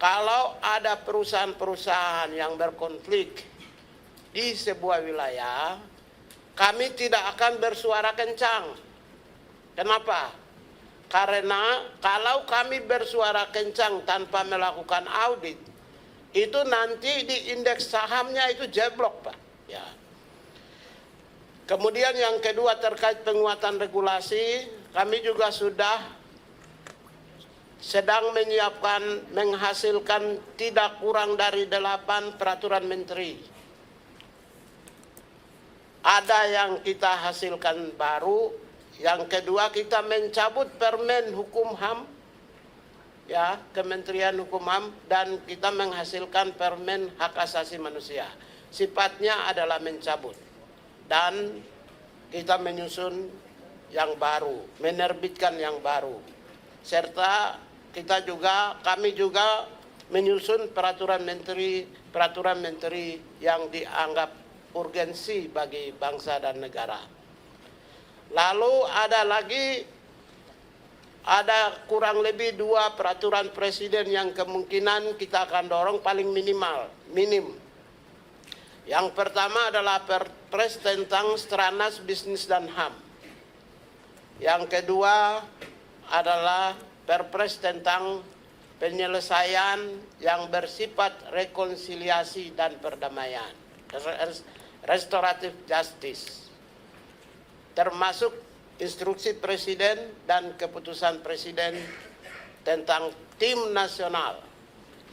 kalau ada perusahaan-perusahaan yang berkonflik di sebuah wilayah, kami tidak akan bersuara kencang. Kenapa? Karena kalau kami bersuara kencang tanpa melakukan audit, itu nanti di indeks sahamnya itu jeblok, Pak. Ya. Kemudian yang kedua terkait penguatan regulasi, kami juga sudah sedang menyiapkan, menghasilkan tidak kurang dari 8 peraturan menteri. Ada yang kita hasilkan baru, yang kedua kita mencabut Permen Hukum HAM, ya, Kementerian Hukum HAM, dan kita menghasilkan Permen Hak Asasi Manusia. Sifatnya adalah mencabut. Dan kita menyusun yang baru, menerbitkan yang baru. Serta kami juga menyusun peraturan menteri yang dianggap urgensi bagi bangsa dan negara. Lalu ada kurang lebih 2 peraturan presiden yang kemungkinan kita akan dorong paling minim. Yang pertama adalah Perpres tentang Stranas Bisnis dan HAM. Yang kedua adalah Perpres tentang penyelesaian yang bersifat rekonsiliasi dan perdamaian, restoratif justice, termasuk instruksi presiden dan keputusan presiden tentang tim nasional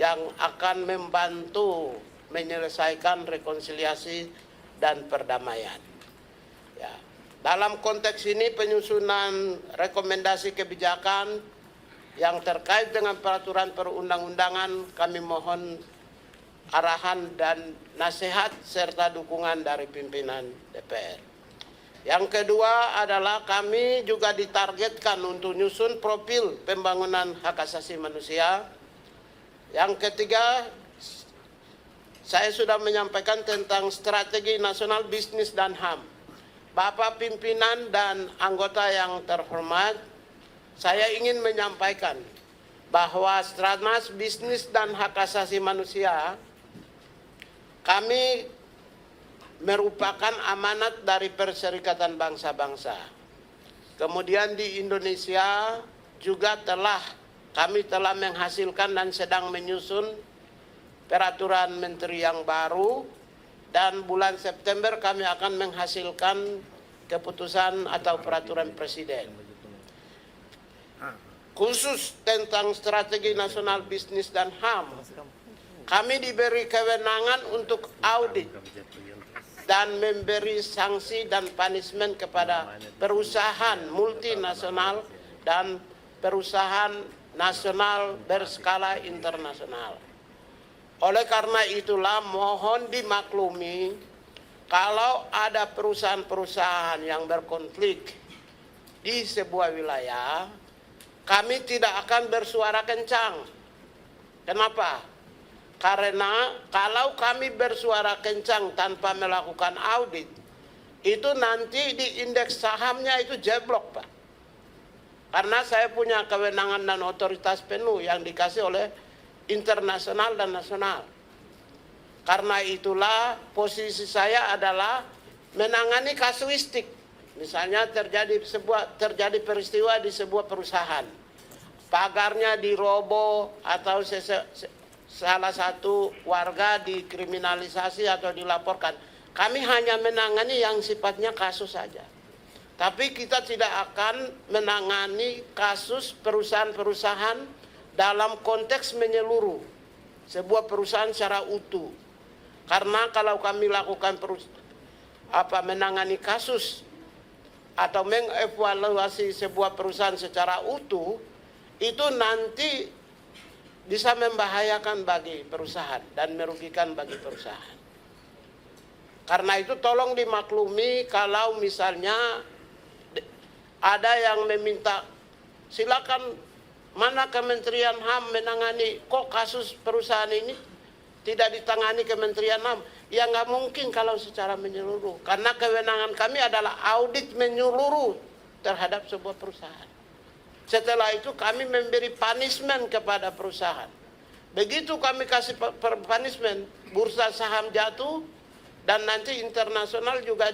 yang akan membantu menyelesaikan rekonsiliasi dan perdamaian. Ya. Dalam konteks ini penyusunan rekomendasi kebijakan yang terkait dengan peraturan perundang-undangan, kami mohon arahan dan nasihat serta dukungan dari pimpinan DPR. Yang kedua adalah kami juga ditargetkan untuk nyusun profil pembangunan hak asasi manusia. Yang ketiga, saya sudah menyampaikan tentang strategi nasional bisnis dan HAM. Bapak pimpinan dan anggota yang terhormat, saya ingin menyampaikan bahwa Stranas Bisnis dan Hak Asasi Manusia kami merupakan amanat dari Perserikatan Bangsa-Bangsa. Kemudian di Indonesia juga kami telah menghasilkan dan sedang menyusun peraturan menteri yang baru, dan bulan September kami akan menghasilkan keputusan atau peraturan presiden. Khusus tentang strategi nasional bisnis dan HAM, kami diberi kewenangan untuk audit dan memberi sanksi dan punishment kepada perusahaan multinasional dan perusahaan nasional berskala internasional. Oleh karena itulah mohon dimaklumi kalau ada perusahaan-perusahaan yang berkonflik di sebuah wilayah, kami tidak akan bersuara kencang. Kenapa? Karena kalau kami bersuara kencang tanpa melakukan audit, itu nanti di indeks sahamnya itu jeblok, Pak. Karena saya punya kewenangan dan otoritas penuh yang dikasih oleh internasional dan nasional. Karena itulah posisi saya adalah menangani kasuistik. Misalnya terjadi peristiwa di sebuah perusahaan, pagarnya diroboh atau salah satu warga dikriminalisasi atau dilaporkan. Kami hanya menangani yang sifatnya kasus saja. Tapi kita tidak akan menangani kasus perusahaan-perusahaan dalam konteks menyeluruh sebuah perusahaan secara utuh. Karena kalau kami lakukan menangani kasus atau mengevaluasi sebuah perusahaan secara utuh, itu nanti bisa membahayakan bagi perusahaan dan merugikan bagi perusahaan. Karena itu tolong dimaklumi kalau misalnya ada yang meminta, silakan mana Kementerian HAM menangani, kok kasus perusahaan ini tidak ditangani Kementerian HAM? Ya nggak mungkin kalau secara menyeluruh. Karena kewenangan kami adalah audit menyeluruh terhadap sebuah perusahaan. Setelah itu kami memberi punishment kepada perusahaan. Begitu kami kasih punishment, bursa saham jatuh, dan nanti internasional juga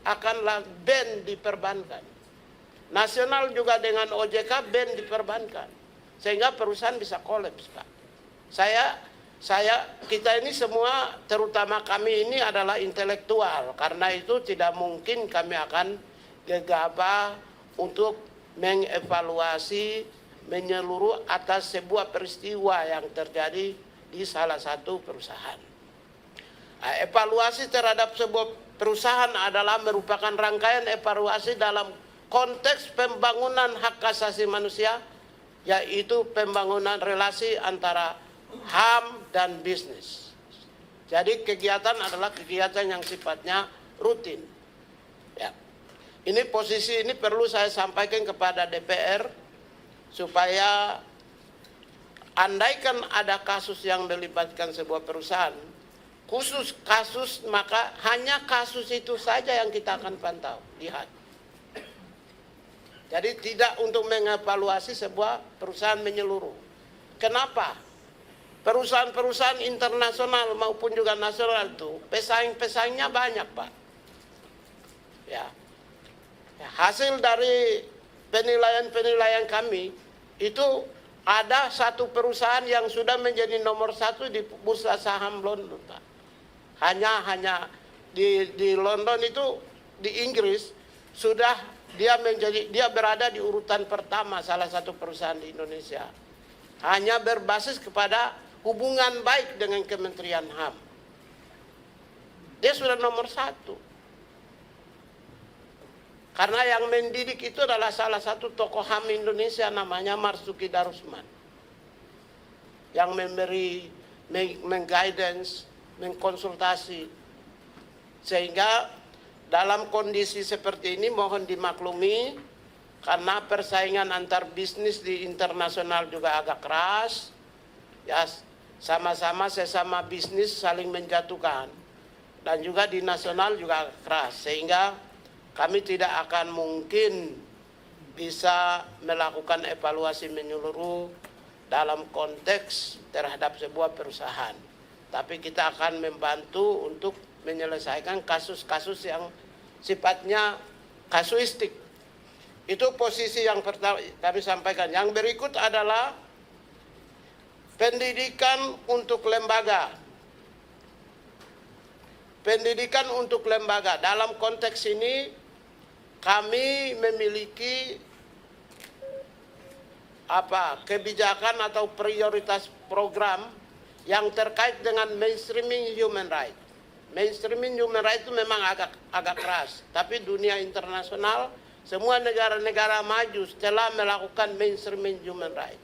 akanlah ban di perbankan. Nasional juga dengan OJK ban di perbankan. Sehingga perusahaan bisa kolaps, Pak. Kita ini semua, terutama kami ini adalah intelektual. Karena itu tidak mungkin kami akan gegabah untuk mengevaluasi menyeluruh atas sebuah peristiwa yang terjadi di salah satu perusahaan. Evaluasi terhadap sebuah perusahaan adalah merupakan rangkaian evaluasi dalam konteks pembangunan hak asasi manusia, yaitu pembangunan relasi antara HAM dan bisnis. Jadi kegiatan adalah kegiatan yang sifatnya rutin. Ya. Ini posisi ini perlu saya sampaikan kepada DPR supaya andaikan ada kasus yang melibatkan sebuah perusahaan, khusus kasus, maka hanya kasus itu saja yang kita akan pantau, lihat. Jadi tidak untuk mengevaluasi sebuah perusahaan menyeluruh. Kenapa? Perusahaan-perusahaan internasional maupun juga nasional itu pesaing-pesaingnya banyak, Pak. Ya. Hasil dari penilaian-penilaian kami itu ada satu perusahaan yang sudah menjadi nomor 1 di bursa saham London, Pak. Hanya di London itu, di Inggris sudah dia berada di urutan pertama, salah satu perusahaan di Indonesia. Hanya berbasis kepada hubungan baik dengan Kementerian HAM. Dia sudah nomor 1. Karena yang mendidik itu adalah salah satu tokoh HAM Indonesia, namanya Marzuki Darusman. Yang memberi, mengguidance, mengkonsultasi. Sehingga dalam kondisi seperti ini mohon dimaklumi, karena persaingan antar bisnis di internasional juga agak keras. Ya, sama-sama sesama bisnis saling menjatuhkan. Dan juga di nasional juga keras. Sehingga kami tidak akan mungkin bisa melakukan evaluasi menyeluruh dalam konteks terhadap sebuah perusahaan. Tapi kita akan membantu untuk menyelesaikan kasus-kasus yang sifatnya kasuistik. Itu posisi yang pertama kami sampaikan. Yang berikut adalah pendidikan untuk lembaga. Pendidikan untuk lembaga. Dalam konteks ini kami memiliki kebijakan atau prioritas program yang terkait dengan mainstreaming human rights. Mainstreaming human rights itu memang agak keras, tapi dunia internasional, semua negara-negara maju setelah melakukan mainstreaming human rights.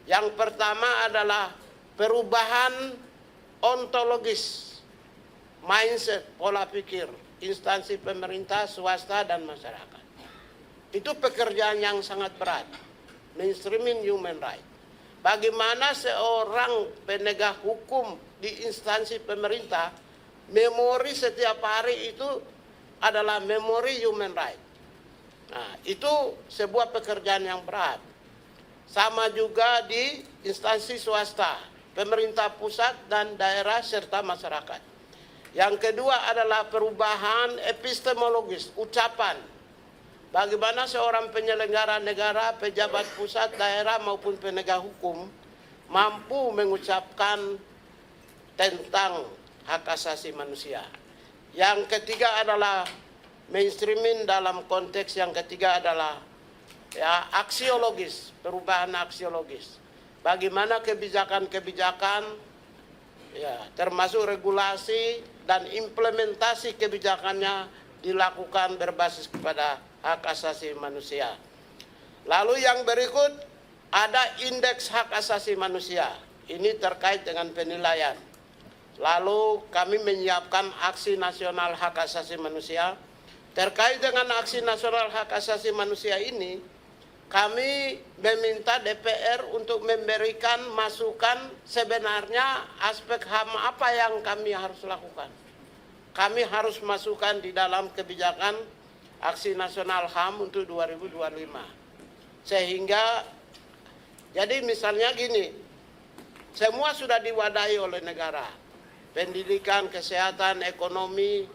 Yang pertama adalah perubahan ontologis, mindset, pola pikir, instansi pemerintah, swasta, dan masyarakat. Itu pekerjaan yang sangat berat, mainstreaming human rights. Bagaimana seorang penegak hukum di instansi pemerintah, memori setiap hari itu adalah memori human rights. Nah, itu sebuah pekerjaan yang berat. Sama juga di instansi swasta, pemerintah pusat dan daerah serta masyarakat. Yang kedua adalah perubahan epistemologis, ucapan. Bagaimana seorang penyelenggara negara, pejabat pusat, daerah maupun penegak hukum mampu mengucapkan tentang hak asasi manusia. Yang ketiga adalah mainstreaming dalam konteks yang ketiga adalah aksiologis, perubahan aksiologis. Bagaimana kebijakan-kebijakan termasuk regulasi dan implementasi kebijakannya dilakukan berbasis kepada hak asasi manusia. Lalu yang berikut ada indeks hak asasi manusia. Ini terkait dengan penilaian. Lalu kami menyiapkan aksi nasional hak asasi manusia. Terkait dengan aksi nasional hak asasi manusia ini, kami meminta DPR untuk memberikan masukan sebenarnya aspek HAM apa yang kami harus lakukan. Kami harus masukkan di dalam kebijakan aksi nasional HAM untuk 2025. Sehingga, jadi misalnya gini, semua sudah diwadahi oleh negara. Pendidikan, kesehatan, ekonomi,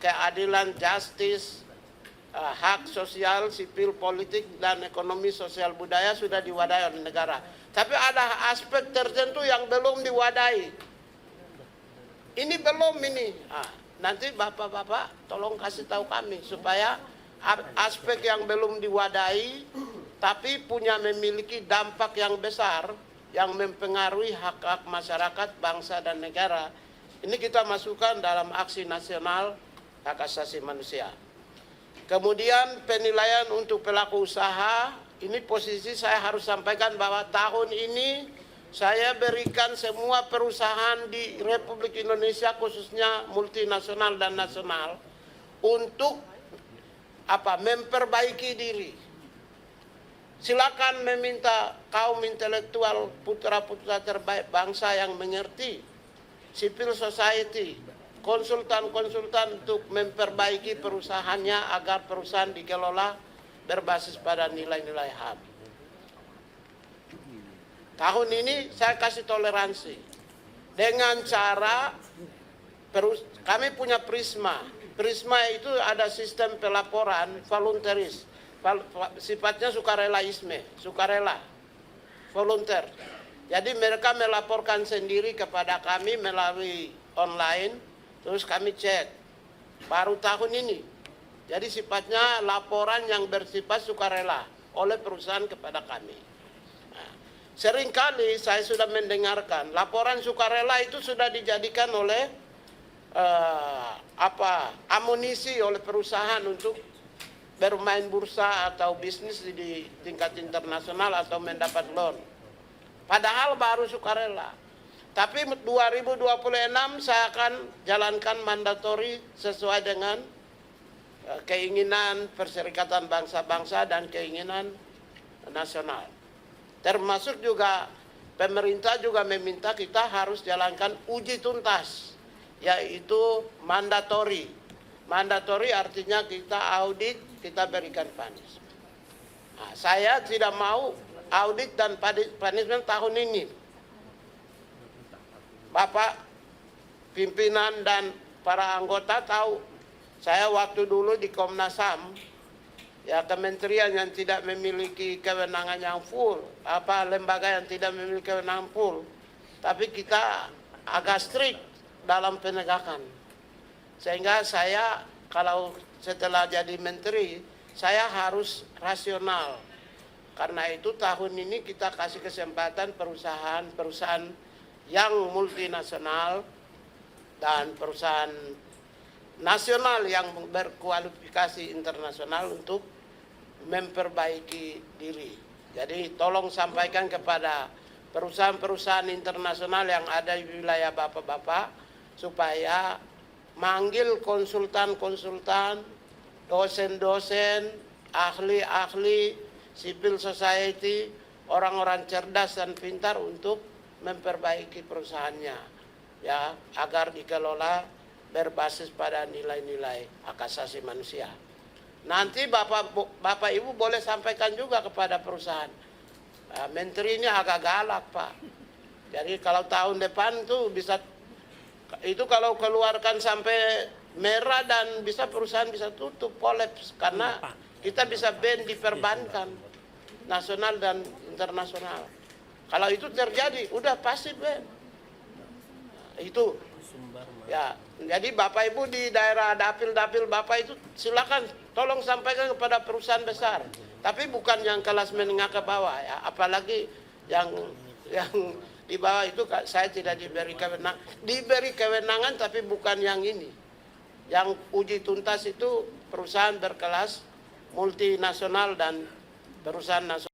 keadilan, justice, hak sosial, sipil, politik, dan ekonomi sosial budaya sudah diwadahi oleh negara. Tapi ada aspek tertentu yang belum diwadahi. Ini belum ini. Nanti bapak-bapak tolong kasih tahu kami supaya aspek yang belum diwadahi tapi memiliki dampak yang besar yang mempengaruhi hak-hak masyarakat, bangsa, dan negara. Ini kita masukkan dalam aksi nasional hak asasi manusia. Kemudian penilaian untuk pelaku usaha, ini posisi saya harus sampaikan bahwa tahun ini saya berikan semua perusahaan di Republik Indonesia khususnya multinasional dan nasional untuk memperbaiki diri. Silakan meminta kaum intelektual putra-putra terbaik bangsa yang mengerti, civil society, konsultan-konsultan untuk memperbaiki perusahaannya agar perusahaan dikelola berbasis pada nilai-nilai HAM. Tahun ini saya kasih toleransi dengan cara kami punya Prisma. Prisma itu ada sistem pelaporan volunteeris. Sifatnya sukarela, volunteer. Jadi mereka melaporkan sendiri kepada kami melalui online, terus kami cek. Baru tahun ini. Jadi sifatnya laporan yang bersifat sukarela oleh perusahaan kepada kami. Nah, seringkali saya sudah mendengarkan laporan sukarela itu sudah dijadikan oleh amunisi oleh perusahaan untuk bermain bursa atau bisnis di tingkat internasional atau mendapat loan. Padahal baru sukarela. Tapi 2026 saya akan jalankan mandatori sesuai dengan keinginan Perserikatan Bangsa-Bangsa dan keinginan nasional. Termasuk juga pemerintah juga meminta kita harus jalankan uji tuntas, yaitu mandatori. Mandatori artinya kita audit, kita berikan punishment. Nah, saya tidak mau audit dan punishment tahun ini. Bapak pimpinan dan para anggota tahu, saya waktu dulu di Komnas HAM, ya kementerian yang tidak memiliki kewenangan yang full, lembaga yang tidak memiliki kewenangan full, tapi kita agak strict dalam penegakan. Sehingga saya kalau setelah jadi menteri, saya harus rasional. Karena itu tahun ini kita kasih kesempatan perusahaan yang multinasional dan perusahaan nasional yang berkualifikasi internasional untuk memperbaiki diri. Jadi tolong sampaikan kepada perusahaan-perusahaan internasional yang ada di wilayah bapak-bapak supaya manggil konsultan-konsultan, dosen-dosen, ahli-ahli, civil society, orang-orang cerdas dan pintar untuk memperbaiki perusahaannya, ya, agar dikelola berbasis pada nilai-nilai hak asasi manusia. Nanti Bapak Ibu boleh sampaikan juga kepada perusahaan. Menteri ini agak galak, Pak. Jadi kalau tahun depan tuh bisa, itu kalau keluarkan sampai merah dan perusahaan bisa tutup, kolaps, karena kita bisa ban di perbankan nasional dan internasional. Kalau itu terjadi, udah pasti ban. Itu ya. Jadi Bapak Ibu di daerah dapil-dapil Bapak itu silakan tolong sampaikan kepada perusahaan besar. Tapi bukan yang kelas menengah ke bawah ya, apalagi yang di bawah itu saya tidak diberi kewenangan. Diberi kewenangan tapi bukan yang ini. Yang uji tuntas itu perusahaan berkelas multinasional dan perusahaan nasional.